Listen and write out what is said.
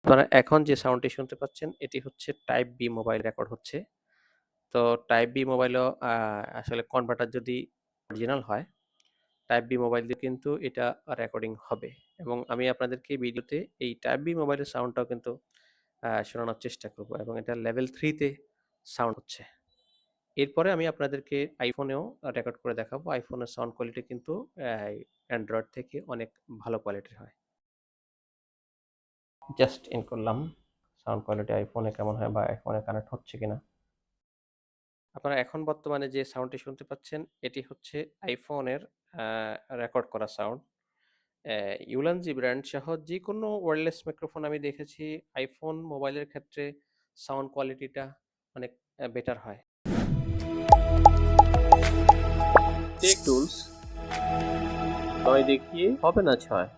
আপনারা এখন যে সাউন্ডটি শুনতে পাচ্ছেন এটি হচ্ছে টাইপ বি মোবাইল রেকর্ড হচ্ছে। তো টাইপ বি মোবাইলও আসলে কনভার্টার যদি অরিজিনাল হয়, টাইপ বি মোবাইল দিয়ে কিন্তু এটা রেকর্ডিং হবে এবং আমি আপনাদেরকে ভিডিওতে এই টাইপ বি মোবাইলের সাউন্ডটাও কিন্তু শোনানোর চেষ্টা করব এবং এটা লেভেল 3 তে সাউন্ড হচ্ছে। এরপরে আমি আপনাদেরকে আইফোনেও রেকর্ড করে দেখাবো। আইফোনের সাউন্ড কোয়ালিটি কিন্তু অ্যান্ড্রয়েড থেকে অনেক ভালো কোয়ালিটির হয়। জাস্ট ইন করলাম সাউন্ড কোয়ালিটি আইফোনে কেমন হয় বা আইফোনে কানেক্ট হচ্ছে কিনা। আপনারা এখন বর্তমানে যে সাউন্ডটি শুনতে পাচ্ছেন এটি হচ্ছে আইফোনের রেকর্ড করা সাউন্ড। ইউলানজি ব্র্যান্ড সহ যে কোনো ওয়্যারলেস মাইক্রোফোন আমি দেখেছি আইফোন মোবাইলের ক্ষেত্রে সাউন্ড কোয়ালিটিটা অনেক বেটার হয়। টেক টুলস, নয় দেখিয়ে হবে না ছয়।